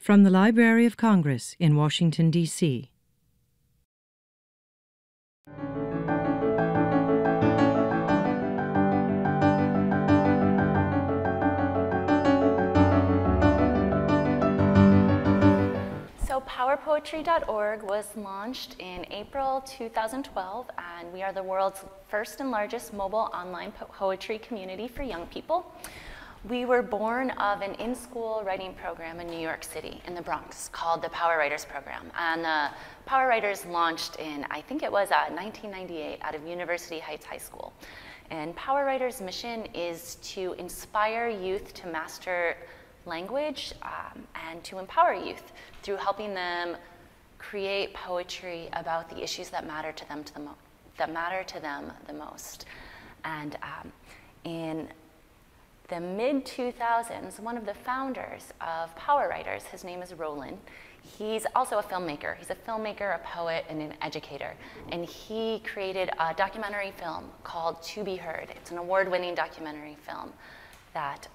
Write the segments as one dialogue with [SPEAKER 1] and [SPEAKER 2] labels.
[SPEAKER 1] From the Library of Congress in Washington, D.C.
[SPEAKER 2] So powerpoetry.org was launched in April 2012, and we are the world's first and largest mobile online poetry community for young people. We were born of an in-school writing program in New York City, in the Bronx, called the Power Writers Program. And the Power Writers launched in, I think it was 1998, out of University Heights High School. And Power Writers' mission is to inspire youth to master language and to empower youth through helping them create poetry about the issues that matter to them the most. And in the mid-2000s, one of the founders of Power Writers, his name is Roland, he's also a filmmaker. He's a filmmaker, a poet, and an educator. And he created a documentary film called To Be Heard. It's an award-winning documentary film that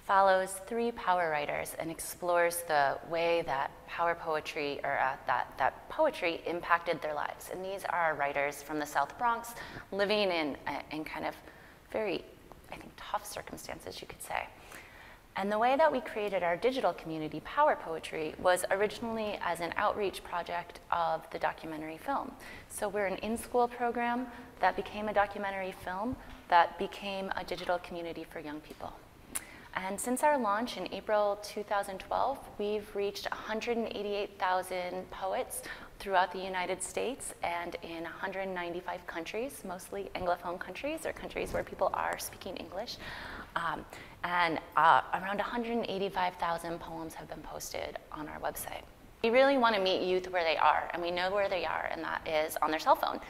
[SPEAKER 2] follows three power writers and explores the way that power poetry, or that poetry impacted their lives. And these are writers from the South Bronx living in kind of very, I think, tough circumstances, you could say. And the way that we created our digital community, Power Poetry, was originally as an outreach project of the documentary film. So we're an in-school program that became a documentary film that became a digital community for young people. And since our launch in April 2012, we've reached 188,000 poets throughout the United States and in 195 countries, mostly Anglophone countries, or countries where people are speaking English. Around 185,000 poems have been posted on our website. We really want to meet youth where they are, and we know where they are, and that is on their cell phone.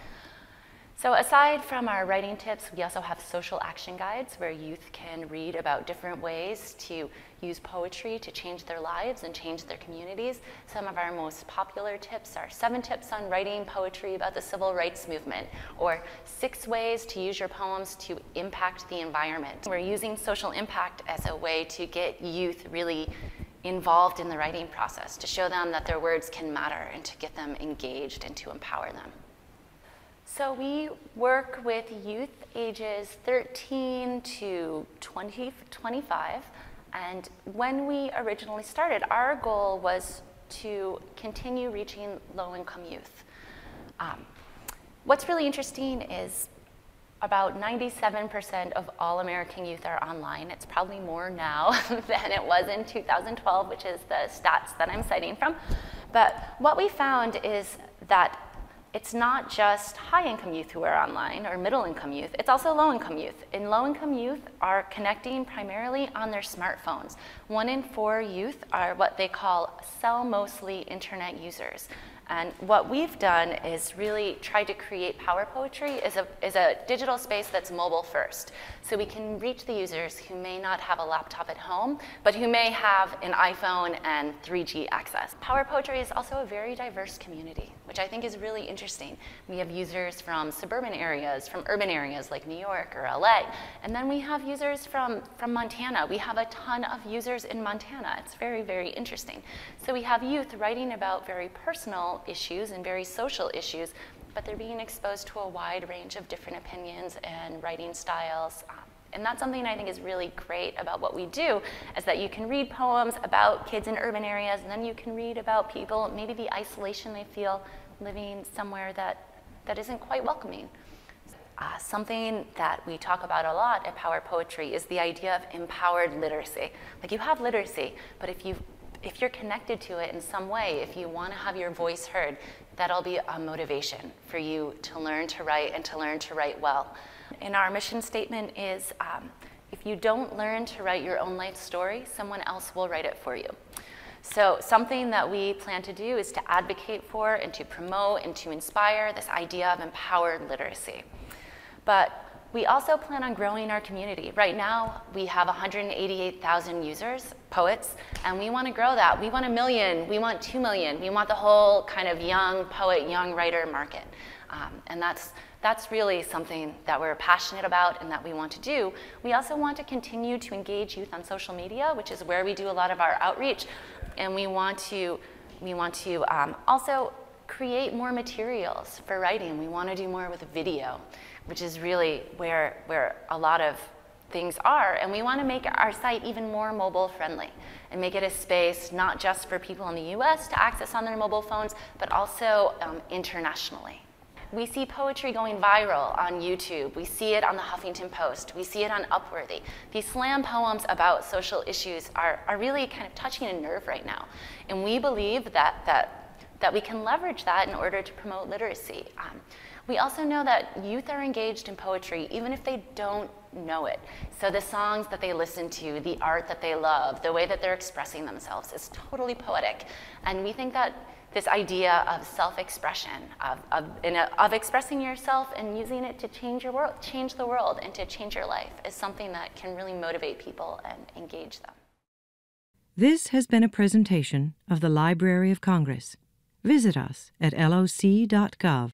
[SPEAKER 2] So aside from our writing tips, we also have social action guides where youth can read about different ways to use poetry to change their lives and change their communities. Some of our most popular tips are 7 tips on writing poetry about the civil rights movement, or 6 ways to use your poems to impact the environment. We're using social impact as a way to get youth really involved in the writing process, to show them that their words can matter and to get them engaged and to empower them. So we work with youth ages 13 to 25, and when we originally started, our goal was to continue reaching low-income youth. What's really interesting is about 97% of all American youth are online. It's probably more now than it was in 2012, which is the stats that I'm citing from. But what we found is that it's not just high-income youth who are online, or middle-income youth, it's also low-income youth. And low-income youth are connecting primarily on their smartphones. 1 in 4 youth are what they call cell-mostly internet users. And what we've done is really try to create Power Poetry is a digital space that's mobile first. So we can reach the users who may not have a laptop at home, but who may have an iPhone and 3G access. Power Poetry is also a very diverse community, which I think is really interesting. We have users from suburban areas, from urban areas like New York or LA, and then we have users from Montana. We have a ton of users in Montana. It's very, very interesting. So we have youth writing about very personal issues and very social issues, but they're being exposed to a wide range of different opinions and writing styles. And that's something I think is really great about what we do, is that you can read poems about kids in urban areas, and then you can read about people, maybe the isolation they feel living somewhere that isn't quite welcoming. Something that we talk about a lot at Power Poetry is the idea of empowered literacy. Like, you have literacy, but if you're connected to it in some way, if you want to have your voice heard, that'll be a motivation for you to learn to write and to learn to write well. And our mission statement is, if you don't learn to write your own life story, someone else will write it for you. So something that we plan to do is to advocate for and to promote and to inspire this idea of empowered literacy. But we also plan on growing our community. Right now, we have 188,000 users, poets, and we want to grow that. We want 1 million, we want 2 million, we want the whole kind of young poet, young writer market. And that's That's really something that we're passionate about and that we want to do. We also want to continue to engage youth on social media, which is where we do a lot of our outreach. And we want to also create more materials for writing. We want to do more with video, which is really where a lot of things are. And we want to make our site even more mobile friendly and make it a space not just for people in the US to access on their mobile phones, but also internationally. We see poetry going viral on YouTube. We see it on the Huffington Post. We see it on Upworthy. These slam poems about social issues are really kind of touching a nerve right now. And we believe that we can leverage that in order to promote literacy. We also know that youth are engaged in poetry even if they don't know it. So the songs that they listen to, the art that they love, the way that they're expressing themselves is totally poetic. And we think that this idea of self-expression, of expressing yourself and using it to change the world and to change your life is something that can really motivate people and engage them.
[SPEAKER 1] This has been a presentation of the Library of Congress. Visit us at loc.gov.